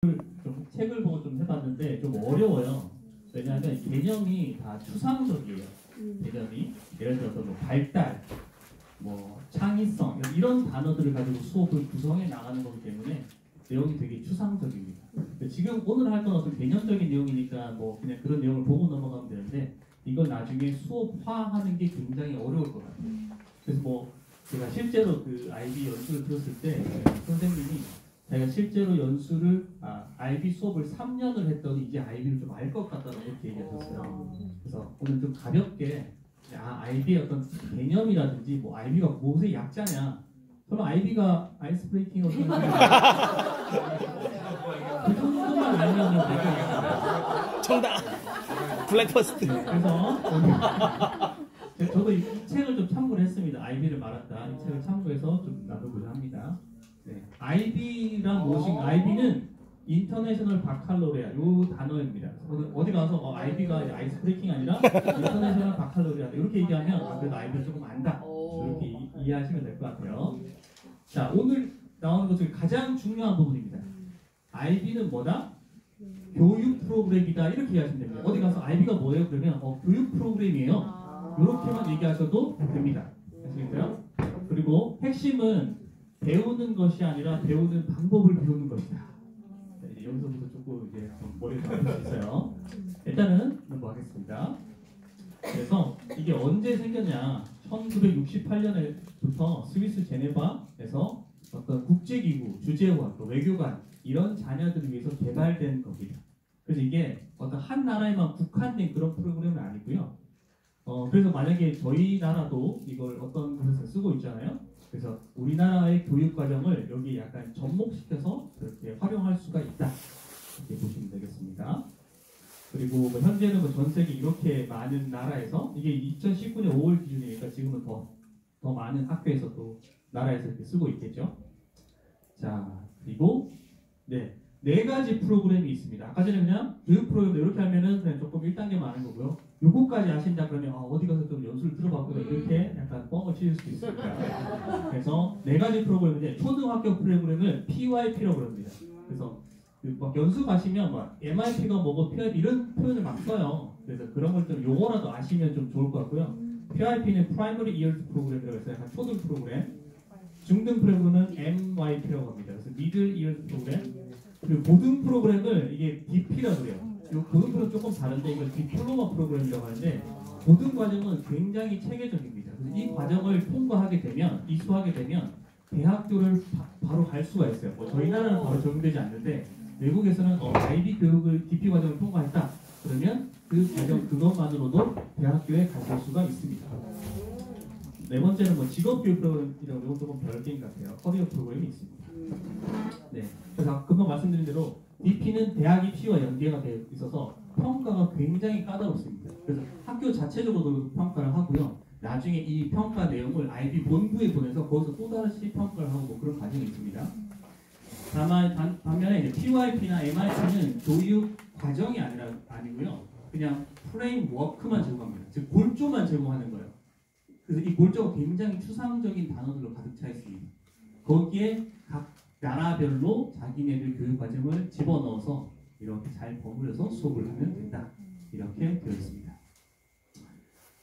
좀 책을 보고 좀 해봤는데 좀 어려워요. 왜냐하면 개념이 다 추상적이에요. 개념이 예를 들어서 뭐 발달, 뭐 창의성 이런 단어들을 가지고 수업을 구성해 나가는 거기 때문에 내용이 되게 추상적입니다. 지금 오늘 할 건 어떤 개념적인 내용이니까 뭐 그냥 그런 내용을 보고 넘어가면 되는데 이걸 나중에 수업화하는 게 굉장히 어려울 것 같아요. 그래서 뭐 제가 실제로 그 IB 연수를 들었을 때 선생님이 제가 실제로 IB 수업을 3년을 했더니 이제 IB를 좀 알 것 같다고 그렇게 얘기하셨어요. 그래서 오늘 좀 가볍게 IB의 어떤 개념이라든지 뭐 IB가 무엇의 약자냐, 설마 IB가 아이스 브레이킹 그 정도만 알면 되겠어요. 정답! 블랙퍼스트. 네, 그래서 저도 이 책을 좀 참고를 했습니다. IB를 말한다. 이 책을 참고해서 좀 나누고자 합니다. 네. IB란 무엇인가? IB는 인터내셔널 바칼로레아 요 단어입니다. 어디 가서 IB가 아이스 브레이킹 아니라 인터내셔널 바칼로레아 이렇게 얘기하면 그래도 IB를 조금 안다. 이렇게 이해하시면 될 것 같아요. 자, 오늘 나오는 것 중에 가장 중요한 부분입니다. IB는 뭐다? 교육 프로그램이다. 이렇게 이해하시면 됩니다. 어디 가서 IB가 뭐예요? 그러면 교육 프로그램이에요. 이렇게만 얘기하셔도 됩니다. 아시겠어요? 그리고 핵심은 배우는 것이 아니라 배우는 방법을 배우는 것이다. 자, 이제 여기서부터 조금 이제 머리가 아플 수 있어요. 일단은 넘어가겠습니다. 그래서 이게 언제 생겼냐? 1968년부터 스위스 제네바에서 어떤 국제기구, 주재원, 외교관 이런 자녀들을 위해서 개발된 겁니다. 그래서 이게 어떤 한 나라에만 국한된 그런 프로그램은 아니고요. 그래서 만약에 저희 나라도 이걸 어떤 곳에서 쓰고 있잖아요. 그래서 우리나라의 교육 과정을 여기 약간 접목시켜서 그렇게 활용할 수가 있다. 이렇게 보시면 되겠습니다. 그리고 뭐 현재는 뭐 전 세계 이렇게 많은 나라에서 이게 2019년 5월 기준이니까 지금은 더 많은 학교에서 또 나라에서 이렇게 쓰고 있겠죠. 자, 그리고 네 가지 프로그램이 있습니다. 아까 전에 그냥 교육 프로그램도 이렇게 하면은 그냥 조금 1단계만 하는 거고요. 요거까지 아신다 그러면 어디 가서 좀 연수를 들어봤구나 이렇게 약간 뻥을 치실 수도 있으니까. 그래서 네 가지 프로그램인데 초등학교 프로그램을 PYP라고 합니다. 그래서 막 연수 가시면 막 MIP가 뭐고 PYP 이런 표현을 막 써요. 그래서 그런 걸 좀 용어라도 아시면 좀 좋을 것 같고요. PYP는 Primary Years 프로그램이라고 해서 약간 초등 프로그램, 중등 프로그램은 MYP라고 합니다. 그래서 Middle Years 프로그램, 그리고 고등 프로그램을 이게 DP라고 해요. 이 고등 프로그램 조금 다른데 이걸 디플로마 프로그램이라고 하는데 고등 과정은 굉장히 체계적입니다. 그래서 이 과정을 통과하게 되면, 이수하게 되면 대학교를 바로 갈 수가 있어요. 저희 나라는 바로 적용되지 않는데 외국에서는 IB 교육을 DP 과정을 통과했다. 그러면 그 과정 그것만으로도 대학교에 가실 수가 있습니다. 네 번째는 뭐 직업교육 프로그램이라고 이건 조금 별개인 것 같아요. 커리어 프로그램이 있습니다. 네, 그래서 금방 말씀드린 대로 DP는 대학 입시와 연계가 되어 있어서 평가가 굉장히 까다롭습니다. 그래서 학교 자체적으로도 평가를 하고요. 나중에 이 평가 내용을 IB 본부에 보내서 거기서 또 다시 평가를 하고 뭐 그런 과정이 있습니다. 다만 반면에 이제 PYP나 MIP는 교육 과정이 아니고요. 그냥 프레임워크만 제공합니다. 즉 골조만 제공하는 거예요. 그래서 이 골조가 굉장히 추상적인 단어들로 가득 차 있습니다. 거기에 각 나라별로 자기네들 교육 과정을 집어넣어서 이렇게 잘 버무려서 수업을 하면 된다. 이렇게 되어 있습니다.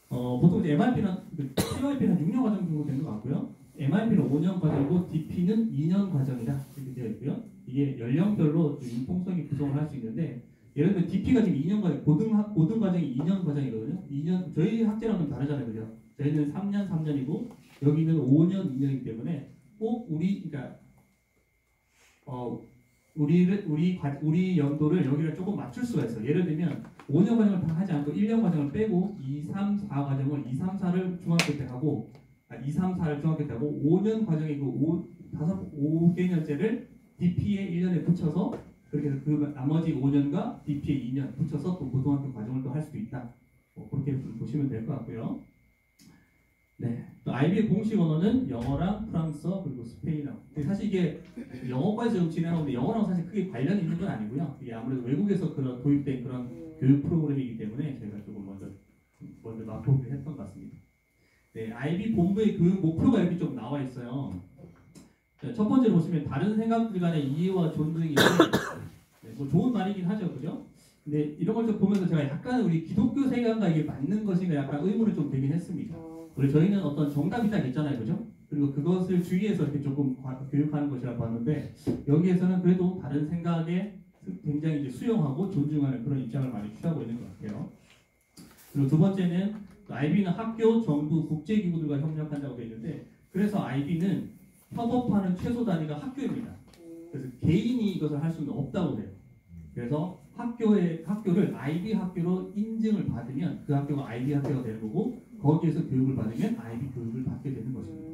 보통 MIP는 PYP는 6년 과정 정도 되는 것 같고요. MIP는 5년 과정이고 DP는 2년 과정이다. 이렇게 되어 있고요. 이게 연령별로 융통성이 구성을 할 수 있는데 예를 들면 DP가 지금 2년 과정, 고등 과정이 2년 과정이거든요. 2년 저희 학제랑 좀 다르잖아요, 그죠? 저희는 3년 3년이고 여기는 5년 2년이기 때문에 꼭 우리 연도를 여기를 조금 맞출 수가 있어요. 예를 들면 5년 과정을 다 하지 않고 1년 과정을 빼고 2, 3, 4 과정을 2, 3, 4를 중학교 때 하고 2, 3, 4를 중학교 때 하고 5년 과정이고 5개년제를 DP에 1년에 붙여서 그렇게 해서 그 나머지 5년과 DP에 2년 붙여서 또 고등학교 과정을 또 할 수도 있다. 그렇게 보시면 될 것 같고요. 네, 또 IB의 공식 언어는 영어랑 프랑스어 그리고 스페인어. 사실 이게 영어까지 좀 진행하는데 영어랑 사실 크게 관련이 있는 건 아니고요. 이게 아무래도 외국에서 그런 도입된 그런 교육 프로그램이기 때문에 저희가 조금 먼저 맛보기를 했던 것 같습니다. 네, IB 본부의 교육 목표가 이렇게 좀 나와 있어요. 첫 번째로 보시면 다른 생각들 간의 이해와 존중이 말이긴 하죠, 그죠? 근데 이런 걸 좀 보면서 제가 약간 우리 기독교 생각과 이게 맞는 것인가 약간 의문을 좀 되긴 했습니다. 원래 저희는 어떤 정답이 딱 있잖아요, 그죠? 그리고 그것을 주의해서 이렇게 조금 교육하는 것이라고 봤는데 여기에서는 그래도 다른 생각에 굉장히 이제 수용하고 존중하는 그런 입장을 많이 취하고 있는 것 같아요. 그리고 두 번째는 IB는 학교, 정부, 국제기구들과 협력한다고 되어 있는데 그래서 IB는 협업하는 최소 단위가 학교입니다. 그래서 개인이 이것을 할 수는 없다고 해요. 그래서 학교를 IB 학교로 인증을 받으면 그 학교가 IB 학교가 되는 거고 거기에서 교육을 받으면 IB 교육을 받게 되는 것입니다.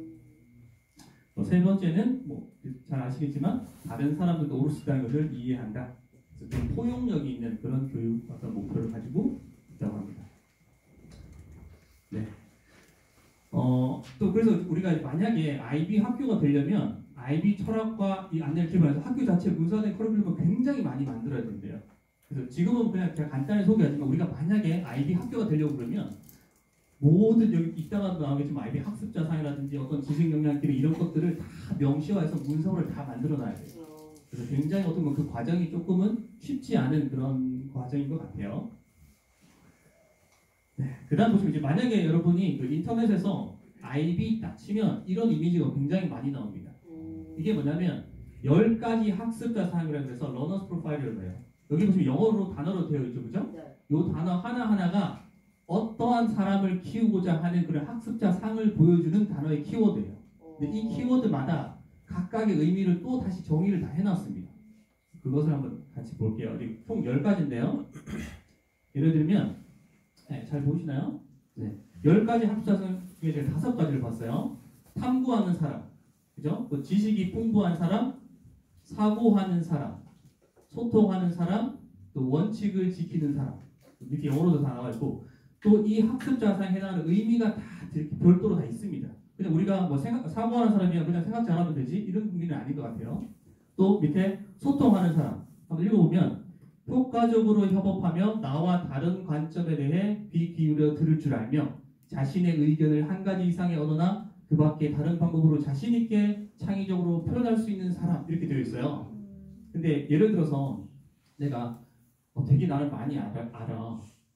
세 번째는 뭐 잘 아시겠지만 다른 사람들도 오를 수 있다는 것을 이해한다. 그래서 좀 포용력이 있는 그런 교육 어떤 목표를 가지고 있다고 합니다. 네. 또 그래서 우리가 만약에 IB 학교가 되려면 IB 철학과 이 안내를 기반해서 학교 자체 문서화된 커리큘럼을 굉장히 많이 만들어야 된대요. 그래서 지금은 그냥 제가 간단히 소개하지만 우리가 만약에 IB 학교가 되려고 그러면 모든 여기 이따가도 나오겠지만 IB 학습자상이라든지 어떤 지식 역량끼리 이런 것들을 다 명시화해서 문서를 다 만들어 놔야 돼요. 그래서 굉장히 어떤 그 과정이 조금은 쉽지 않은 그런 과정인 것 같아요. 네, 그다음 보시면 이제 만약에 여러분이 그 인터넷에서 IB 딱 치면 이런 이미지가 굉장히 많이 나옵니다. 이게 뭐냐면 10가지 학습자 사항이라고 해서 러너스 프로파일이라고 해요. 여기 보시면 영어로 단어로 되어 있죠, 그죠? 이 단어 하나하나가 어떠한 사람을 키우고자 하는 그런 학습자 상을 보여주는 단어의 키워드예요. 근데 이 키워드마다 각각의 의미를 또 다시 정의를 다 해놨습니다. 그것을 한번 같이 볼게요. 총 10가지인데요. 예를 들면 네, 잘 보이시나요? 네. 10가지 학습자 상 중에 제가 5가지를 봤어요. 탐구하는 사람, 그죠? 또 지식이 풍부한 사람, 사고하는 사람, 소통하는 사람, 또 원칙을 지키는 사람. 밑에 영어로도 다 나와 있고 또 이 학습자상에 해당하는 의미가 다 이렇게 별도로 다 있습니다. 그냥 우리가 뭐 사고하는 사람이면 그냥 생각 잘하면 되지 이런 의미는 아닌 것 같아요. 또 밑에 소통하는 사람 한번 읽어보면 효과적으로 협업하며 나와 다른 관점에 대해 귀 기울여 들을 줄 알며 자신의 의견을 한 가지 이상의 언어나 그 밖에 다른 방법으로 자신 있게 창의적으로 표현할 수 있는 사람 이렇게 되어 있어요. 근데 예를 들어서 내가 되게 나를 많이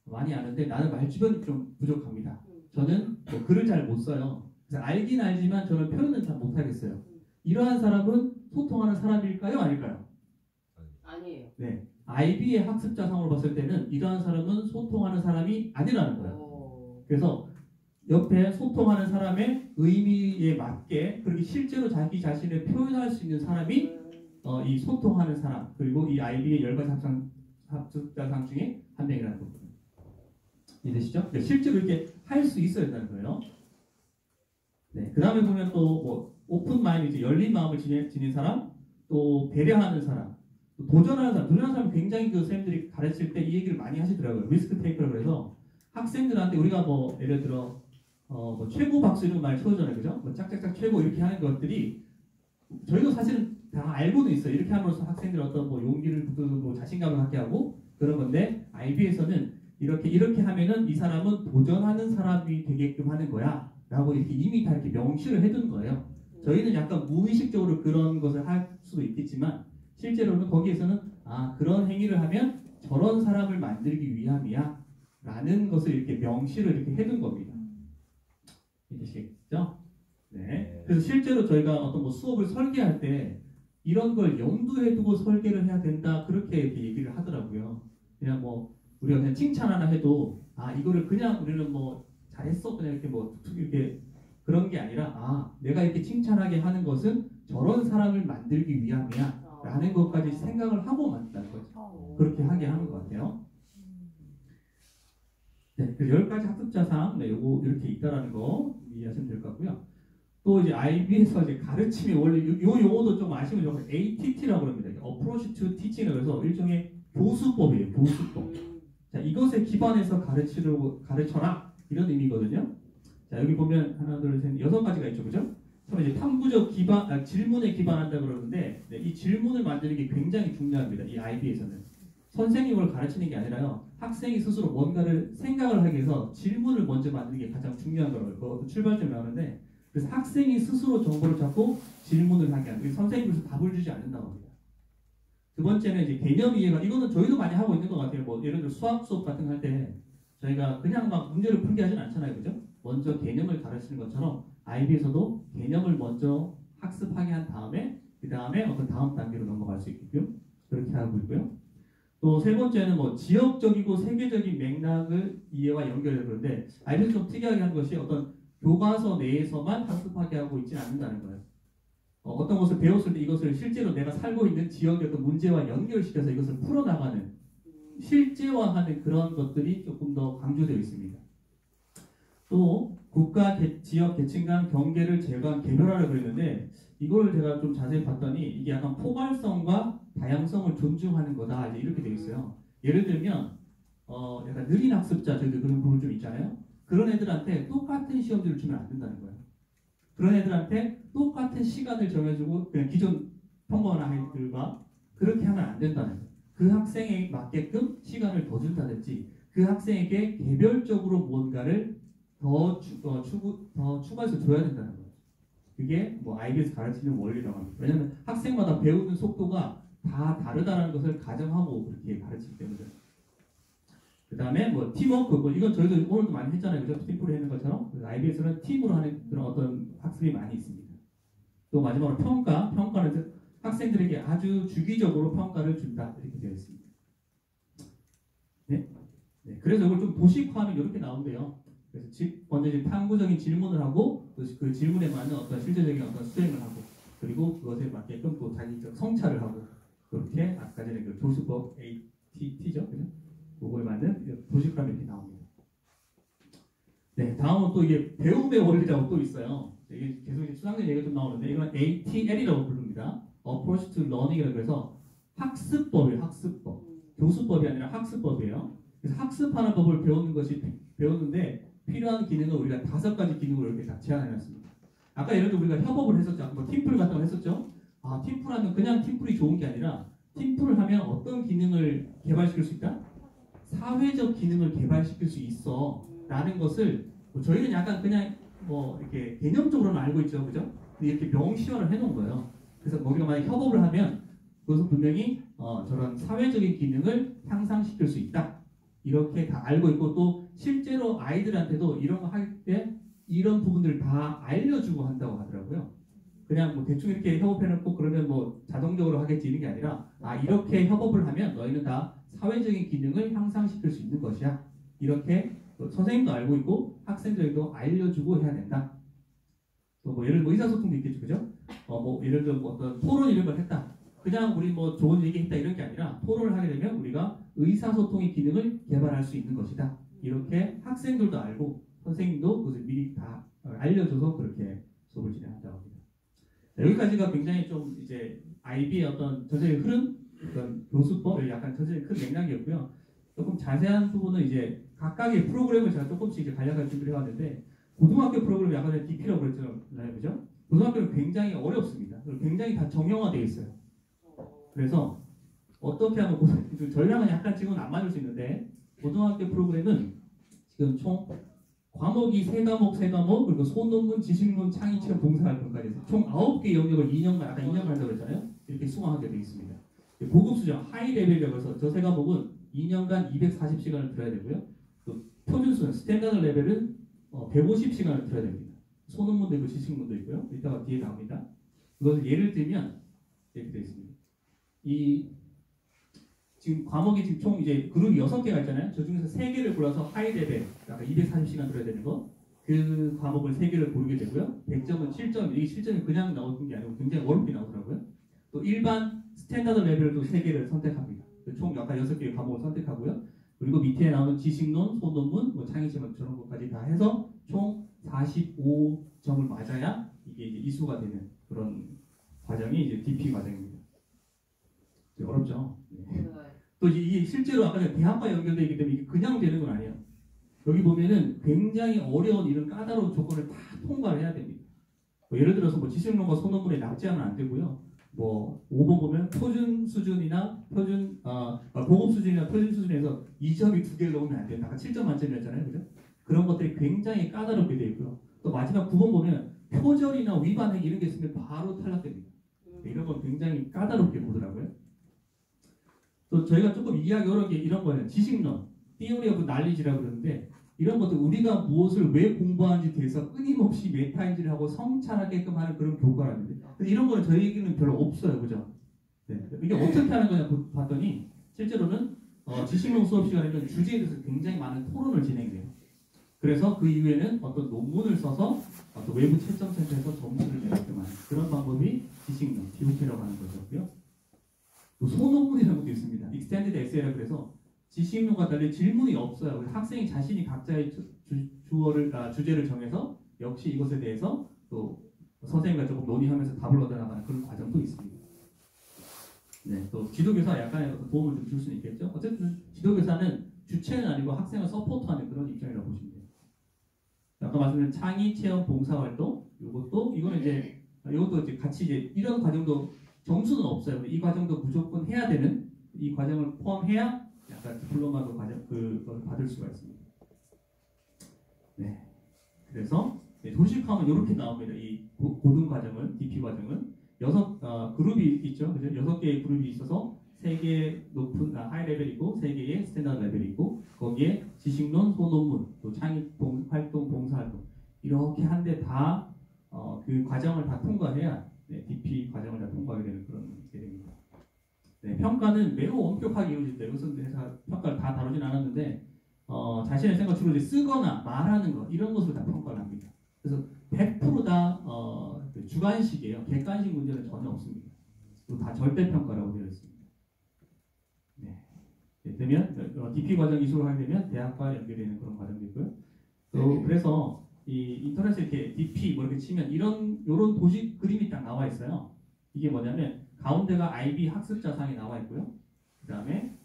많이 아는데 나는 말주변이 좀 부족합니다. 저는 뭐 글을 잘 못 써요. 그래서 알긴 알지만 저는 표현은 잘 못하겠어요. 이러한 사람은 소통하는 사람일까요? 아닐까요? 아니에요. 네. IB의 학습자상으로 봤을 때는 이러한 사람은 소통하는 사람이 아니라는 거예요. 그래서 옆에 소통하는 사람의 의미에 맞게 그렇게 실제로 자기 자신을 표현할 수 있는 사람이 이 소통하는 사람 그리고 이 IB의 10가지 학습자상 중에 한 명이라는 거거든요. 이해되시죠? 그러니까 실제로 이렇게 할 수 있어야 된다는 거예요. 네. 그 다음에 보면 또 뭐 오픈 마인드, 열린 마음을 지닌 사람, 또 배려하는 사람, 또 도전하는 사람은 굉장히 그 선생님들이 가르칠 때 이 얘기를 많이 하시더라고요. 리스크 테이커라고 그래서 학생들한테 우리가 뭐 예를 들어 뭐 최고 박수 이런 말 쳐오잖아요, 그죠? 뭐 짝짝짝 최고 이렇게 하는 것들이 저희도 사실은 다 알고는 있어요. 이렇게 함으로써 학생들 어떤 뭐 용기를 뭐 자신감을 갖게 하고 그런 건데 IB에서는 이렇게 하면은 이 사람은 도전하는 사람이 되게끔 하는 거야 라고 이렇게 이미 다 이렇게 명시를 해둔 거예요. 저희는 약간 무의식적으로 그런 것을 할 수도 있겠지만 실제로는 거기에서는 그런 행위를 하면 저런 사람을 만들기 위함이야 라는 것을 이렇게 명시를 이렇게 해둔 겁니다. 이해되시겠죠? 네. 그래서 실제로 저희가 어떤 뭐 수업을 설계할 때 이런 걸 염두에 두고 설계를 해야 된다 그렇게 이렇게 얘기를 하더라고요. 그냥 뭐 우리가 그냥 칭찬 하나 해도 이거를 그냥 우리는 뭐 잘했어 그냥 이렇게 뭐 이렇게 그런 게 아니라 내가 이렇게 칭찬하게 하는 것은 저런 사람을 만들기 위함이야 라는 것까지 생각을 하고 만든다는 거죠. 그렇게 하게 하는 것 같아요. 네, 그 10가지 학습자상 요거 이렇게 있다라는 거 이해하시면 될 것 같고요. 또 이제 IB에서 이제 가르침이 원래 요 용어도 좀 아시면 좋고 ATT라고 합니다. Approach to Teaching이라고 해서 일종의 교수법이에요. 교수법. 자, 이것에 기반해서 가르쳐라 이런 의미거든요. 자, 여기 보면 하나, 둘, 셋, 6가지가 있죠, 그죠? 처음에 이제 탐구적 질문에 기반한다 그러는데 이 질문을 만드는 게 굉장히 중요합니다. 이 IB에서는 선생님을 가르치는 게 아니라요. 학생이 스스로 뭔가를 생각을 하기 위해서 질문을 먼저 만드는 게 가장 중요한 거라고요. 그것도 출발점이 나오는데 그래서 학생이 스스로 정보를 찾고 질문을 하게 하는 선생님께서 답을 주지 않는다고 합니다. 두 번째는 이제 개념 이해가, 이거는 저희도 많이 하고 있는 것 같아요. 뭐 예를 들어 수학 수업 같은 거 할 때 저희가 그냥 막 문제를 풀게 하진 않잖아요, 그죠? 먼저 개념을 가르치는 것처럼 IB에서도 개념을 먼저 학습하게 한 다음에 그 다음에 어떤 다음 단계로 넘어갈 수 있게끔 그렇게 하고 있고요. 또 세 번째는 뭐 지역적이고 세계적인 맥락을 이해와 연결해 그런데 IB에서 좀 특이하게 한 것이 어떤 교과서 내에서만 학습하게 하고 있지는 않는다는 거예요. 어떤 것을 배웠을 때 이것을 실제로 내가 살고 있는 지역의 어떤 문제와 연결시켜서 이것을 풀어나가는 실제화하는 그런 것들이 조금 더 강조되어 있습니다. 또 국가, 지역, 계층 간 경계를 제거한 개별화를 그랬는데 이걸 제가 좀 자세히 봤더니 이게 약간 포괄성과 다양성을 존중하는 거다 이제 이렇게 되어 있어요. 예를 들면 약간 느린 학습자 저희들 그런 부분 좀 있잖아요. 그런 애들한테 똑같은 시험지를 주면 안 된다는 거예요. 그런 애들한테 똑같은 시간을 정해주고 그냥 기존 평범한 아이들과 그렇게 하면 안 된다는 거예요. 그 학생에 맞게끔 시간을 더 준다든지 그 학생에게 개별적으로 뭔가를 더 추가해서 줘야 된다는 거예요. 그게 뭐 IB에서 가르치는 원리라고 합니다. 왜냐하면 학생마다 배우는 속도가 다 다르다는 것을 가정하고 그렇게 가르치기 때문에. 그 다음에 뭐 팀워크, 뭐 이건 저희도 오늘도 많이 했잖아요, 그죠? 팀플을 하는 것처럼 IB에서는 팀으로 하는 그런 어떤 학습이 많이 있습니다. 또 마지막으로 평가는 학생들에게 아주 주기적으로 평가를 준다 이렇게 되어 있습니다. 네? 네. 그래서 이걸 좀 도식화하면 이렇게 나온대요. 그래서 먼저 이제 탐구적인 질문을 하고 그 질문에 맞는 어떤 실제적인 어떤 수행을 하고 그리고 그것에 맞게끔 또 자기적 성찰을 하고 그렇게 아까 전에 그 교수법 ATT죠, 그죠? 그거에 맞는 도식화하면 이렇게 나옵니다. 네, 다음은 또 이게 배움의 원리라고 또 있어요. 이게 계속 이제 수학적 얘기가 좀 나오는데 이건 ATL이라고 부릅니다. Approach to Learning이라고 해서 학습법이에요. 학습법. 교수법이 아니라 학습법이에요. 그래서 학습하는 법을 배웠는데 필요한 기능은 우리가 5가지 기능으로 이렇게 다 제안해놨습니다. 아까 예를 들어 우리가 협업을 했었죠. 아까 뭐 팀플 같은 거 했었죠. 팀플하면 그냥 팀플이 좋은 게 아니라 팀플을 하면 어떤 기능을 개발시킬 수 있다? 사회적 기능을 개발시킬 수 있어 라는 것을 저희는 약간 그냥 뭐 이렇게 개념적으로는 알고 있죠, 그죠? 근데 이렇게 명시화를 해놓은 거예요. 그래서 우리가 만약 협업을 하면 그것은 분명히 저런 사회적인 기능을 향상시킬 수 있다. 이렇게 다 알고 있고 또 실제로 아이들한테도 이런 거 할 때 이런 부분들을 다 알려주고 한다고 하더라고요. 그냥 뭐 대충 이렇게 협업해놓고 그러면 뭐 자동적으로 하겠지 이런 게 아니라 이렇게 협업을 하면 너희는 다 사회적인 기능을 향상시킬 수 있는 것이야. 이렇게 선생님도 알고 있고 학생들도 알려주고 해야 된다. 또 뭐 예를 들어 의사소통도 있겠죠, 그죠? 뭐 예를 들어 뭐 어떤 토론 이런 걸 했다. 그냥 우리 뭐 좋은 얘기 했다 이런 게 아니라 토론을 하게 되면 우리가 의사소통의 기능을 개발할 수 있는 것이다. 이렇게 학생들도 알고 선생님도 그것을 미리 다 알려줘서 그렇게 수업을 진행한다고 합니다. 여기까지가 굉장히 좀 이제 IB의 어떤 전체의 흐름, 어떤 교수법, 약간 전체의 큰 맥락이었고요. 조금 자세한 부분은 이제 각각의 프로그램을 제가 조금씩 이제 간략하게 준비를 해왔는데 고등학교 프로그램 약간 전에 DP라고 그랬잖아요, 그죠? 고등학교는 굉장히 어렵습니다. 굉장히 다 정형화되어 있어요. 그래서 어떻게 하면 전략은 약간 지금은 안 맞을 수 있는데 고등학교 프로그램은 지금 총 과목이 3과목 그리고 소논문, 지식론, 창의체험, 봉사활동까지 해서 총 9개 영역을 2년간 아까 2년간 한다고 했잖아요. 이렇게 수강하게 되어 있습니다. 고급 수정, 하이 레벨이라고 해서 저 3과목은 2년간 240시간을 들어야 되고요. 또 표준 수준, 스탠다드 레벨은 150시간을 들어야 됩니다. 소논문도 있고 지식문도 있고요. 이따가 뒤에 나옵니다. 그것을 예를 들면 이렇게 되어 있습니다. 지금 과목이 지금 총 이제 그룹이 6개가 있잖아요. 저 중에서 3개를 골라서 하이 레벨, 아까 240시간 들어야 되는 거, 그 과목을 3개를 고르게 되고요. 100점은 7점, 이 7점이 그냥 나오는 게 아니고 굉장히 어렵게 나오더라고요. 또 일반 스탠다드 레벨도 3개를 선택합니다. 총 아까 6개의 과목을 선택하고요. 그리고 밑에 나오는 지식론, 소논문, 뭐 창의체험 저런 것까지 다 해서 총 45점을 맞아야 이게 이제 이수가 되는 그런 과정이 이제 DP 과정입니다. 어렵죠. 네. 또 이게 실제로 아까 전에 대학과 연결되어 있기 때문에 이게 그냥 되는 건 아니에요. 여기 보면은 굉장히 어려운 이런 까다로운 조건을 다 통과를 해야 됩니다. 뭐 예를 들어서 뭐 지식론과 소논문에 납치하면 안 되고요. 뭐 5번 보면 표준 수준이나 고급 수준이나 표준 수준에서 2점이 2개를 넣으면 안 돼요. 아까 7점 만점이었잖아요, 그죠? 그런 것들이 굉장히 까다롭게 되어 있고요. 또 마지막 9번 보면 표절이나 위반행 이런 게 있으면 바로 탈락됩니다. 이런 건 굉장히 까다롭게 보더라고요. 또 저희가 조금 이해하기 어려운 게 이런 거예요. 지식론, theory of knowledge라고 그러는데 이런 것도 우리가 무엇을 왜 공부하는지 대해서 끊임없이 메타인지를 하고 성찰하게끔 하는 그런 교과라는데 이런 거는 저희에게는 별로 없어요. 그죠? 네. 이게 어떻게 하는 거냐 봤더니 실제로는 지식론 수업 시간에는 주제에 대해서 굉장히 많은 토론을 진행해요. 그래서 그 이후에는 어떤 논문을 써서 어떤 외부 채점센터에서 점수를 내게끔 하는 그런 방법이 지식론, TOK라고 하는 거고요. 또 소논문이라는 것도 있습니다. Extended Essay라고 그래서 지식론과 달리 질문이 없어요. 그래서 학생이 자신이 각자의 주제를 정해서 역시 이것에 대해서 또 선생님과 조금 논의하면서 답을 얻어나가는 그런 과정도 있습니다. 네, 또 지도교사 약간의 어떤 도움을 좀 줄 수는 있겠죠. 어쨌든 지도교사는 주체는 아니고 학생을 서포트하는 그런 입장이라고 보시면 돼요. 아까 말씀드린 창의 체험 봉사활동 이거는 이제 같이 이제 이런 과정도 점수는 없어요. 이 과정도 무조건 해야 되는 이 과정을 포함해야 약간 디플로마도 과정 그걸 받을 수가 있습니다. 네, 그래서 도식하면 이렇게 나옵니다. 이 고등 과정은 DP 과정은 6 그룹이 있죠. 그죠? 6개의 그룹이 있어서 3개의 높은 하이 레벨이고 3개의 스탠다드 레벨이고 거기에 지식론, 소논문, 또 창의 활동, 봉사활동 이렇게 한데 다 그 과정을 다 통과해야 DP 과정을 다 통과하게 되는 그런 게 됩니다. 네, 평가는 매우 엄격하게 이루어진다. 이것은 제가 평가를 다 다루진 않았는데 자신의 생각 주로 이제 쓰거나 말하는 것 이런 것을 다 평가를 합니다. 그래서 100%다 주관식이에요. 객관식 문제는 전혀 없습니다. 또 다 절대평가라고 되어 있습니다. 네. 되면 DP 과정 이수를 하게 되면 대학과 연결되는 그런 과정도 있고요. 또 그래서 이 인터넷에 이렇게 DP 뭐 이렇게 치면 이런 도식 그림이 딱 나와 있어요. 이게 뭐냐면 가운데가 IB 학습자상이 나와 있고요. 그 다음에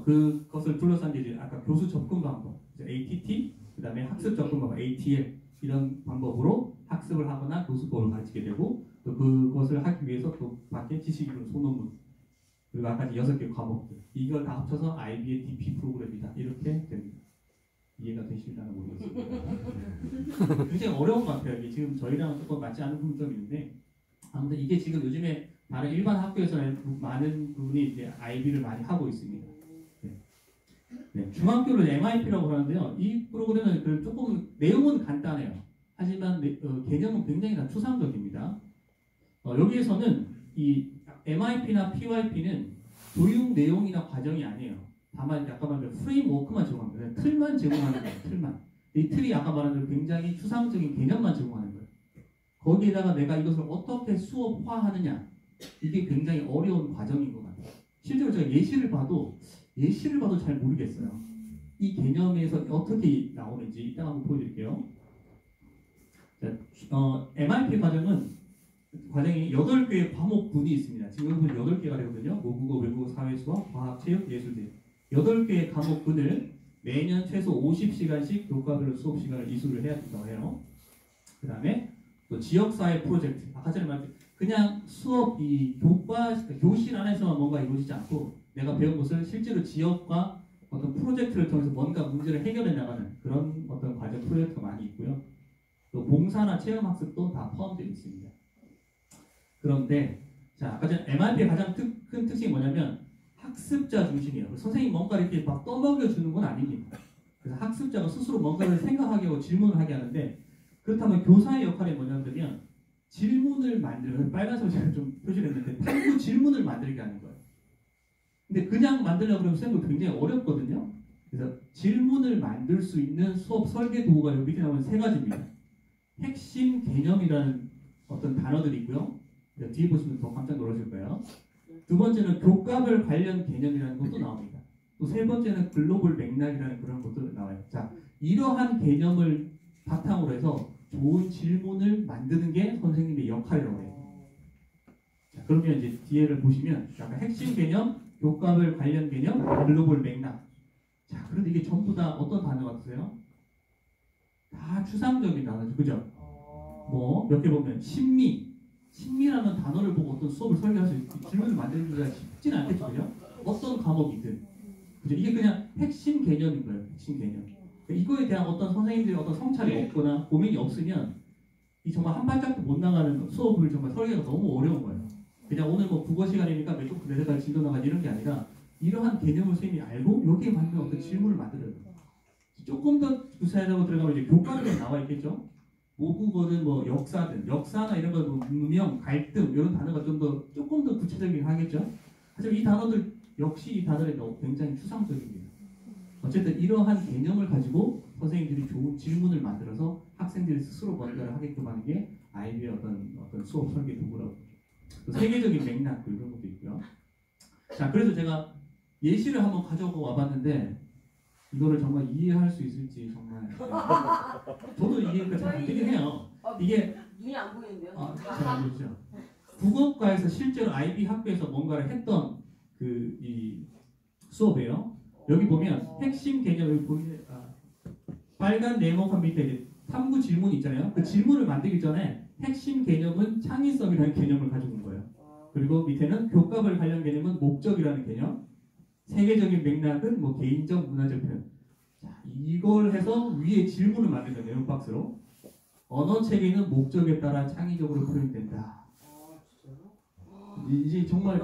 그것을 둘러싼 게 이제 아까 교수 접근 방법, ATT, 그 다음에 학습 접근 방법, ATL 이런 방법으로 학습을 하거나 교수법을 가르치게 되고 또 그것을 하기 위해서 또 밖에 지식이론, 소논문 그리고 아까 6개 과목들 이걸 다 합쳐서 IB의 DP 프로그램이다 이렇게 됩니다. 이해가 되시려나 모르겠습니다. 굉장히 어려운 것 같아요. 이게 지금 저희랑 조금 맞지 않은 부분이 있는데 아무튼 이게 지금 요즘에 다른 일반 학교에서는 많은 분이 이제 IB를 많이 하고 있습니다. 네, 중학교를 MIP라고 하는데요. 이 프로그램은 조금 내용은 간단해요. 하지만 개념은 굉장히 다 추상적입니다. 여기에서는 이 MIP나 PYP는 교육 내용이나 과정이 아니에요. 다만 아까 말한 프레임워크만 제공합니다. 틀만 제공하는 거예요. 틀만. 이 틀이 아까 말한 대로 굉장히 추상적인 개념만 제공하는 거예요. 거기에다가 내가 이것을 어떻게 수업화하느냐 이게 굉장히 어려운 과정인 것 같아요. 실제로 제가 예시를 봐도 잘 모르겠어요. 이 개념에서 어떻게 나오는지 이따 한번 보여드릴게요. 자, MIP 과정이 8개의 과목군이 있습니다. 지금 여러분 8개가 되거든요. 모국어, 외국어, 사회수학, 과학, 체육, 예술대 8개의 과목군을 매년 최소 50시간씩 교과별로 수업 시간을 이수를 해야 된다고 해요. 그 다음에 또 지역사회 프로젝트 아까 전에 말했듯이 그냥 수업 교실 안에서만 뭔가 이루어지지 않고 내가 배운 것을 실제로 지역과 어떤 프로젝트를 통해서 뭔가 문제를 해결해 나가는 그런 어떤 과정 프로젝트가 많이 있고요. 또 봉사나 체험학습도 다 포함되어 있습니다. 그런데 자 아까 전에 MIP의 가장 큰 특징이 뭐냐면 학습자 중심이에요. 선생님이 뭔가 이렇게 막 떠먹여 주는 건 아닙니다. 그래서 학습자가 스스로 뭔가를 생각하게 하고 질문을 하게 하는데 그렇다면 교사의 역할이 뭐냐면 질문을 만들고 빨간색으로 제가 좀 표시를 했는데 탐구 질문을 만들게 하는 거예요. 근데 그냥 만들려고 그러면 선생님도 굉장히 어렵거든요. 그래서 질문을 만들 수 있는 수업 설계 도구가 여기 밑에 나오는 3가지입니다. 핵심 개념이라는 어떤 단어들이 있고요. 뒤에 보시면 더 깜짝 놀라실 거예요. 두 번째는 교과별 관련 개념이라는 것도 나옵니다. 또 세 번째는 글로벌 맥락이라는 그런 것도 나와요. 자, 이러한 개념을 바탕으로 해서 좋은 질문을 만드는 게 선생님의 역할이라고 해요. 자, 그러면 이제 뒤에를 보시면 약간 핵심 개념, 교과별 관련 개념, 글로벌 맥락. 자, 그런데 이게 전부 다 어떤 단어 같으세요? 다 추상적인 단어죠. 그죠? 뭐 몇 개 보면 심미라는 단어를 보고 어떤 수업을 설계할 수 있고 질문을 만들기가 쉽지는 않겠죠. 그죠? 어떤 과목이든. 그죠? 이게 그냥 핵심 개념인 거예요. 핵심 개념. 이거에 대한 어떤 선생님들이 어떤 성찰이 없거나 고민이 없으면 이 정말 한 발짝도 못 나가는 수업을 정말 설계가 너무 어려운 거예요. 그냥 오늘 뭐 국어 시간이니까 몇 쪽 내려갈 진도 나가지 이런 게 아니라 이러한 개념을 선생님이 알고 여기에 맞는 어떤 질문을 만들어요. 조금 더 구체적으로 들어가면 이제 교과서에 나와 있겠죠. 모국어든 뭐 역사든 역사나 이런 거 무명, 갈등 이런 단어가 좀 더 조금 더 구체적이긴 하겠죠. 하지만 이 단어들 역시 이 단어들이 굉장히 추상적입니다. 어쨌든 이러한 개념을 가지고 선생님들이 좋은 질문을 만들어서 학생들이 스스로 뭔가를 하게끔 하는 게 아이비의 어떤 수업 설계 도구라고. 또 세계적인 맥락 이런 것도 있고요. 자, 그래서 제가 예시를 한번 가져오고 와봤는데 이거를 정말 이해할 수 있을지 정말 저도 이해가 잘 안 되긴 해요. 이게 눈이 안 보이는데요? 잘 안 보이죠. 국어과에서 실제로 IB 학교에서 뭔가를 했던 이 수업이에요. 여기 보면 핵심 개념을 보이는 빨간 네모칸 밑에 이제 탐구 질문이 있잖아요. 그 질문을 만들기 전에 핵심 개념은 창의성이라는 개념을 가지고 온 거예요. 그리고 밑에는 교과별 관련 개념은 목적이라는 개념, 세계적인 맥락은 뭐 개인적 문화적 표현. 자, 이걸 해서 위에 질문을 만드는 내용 박스로 언어 체계는 목적에 따라 창의적으로 표현된다. 이제 정말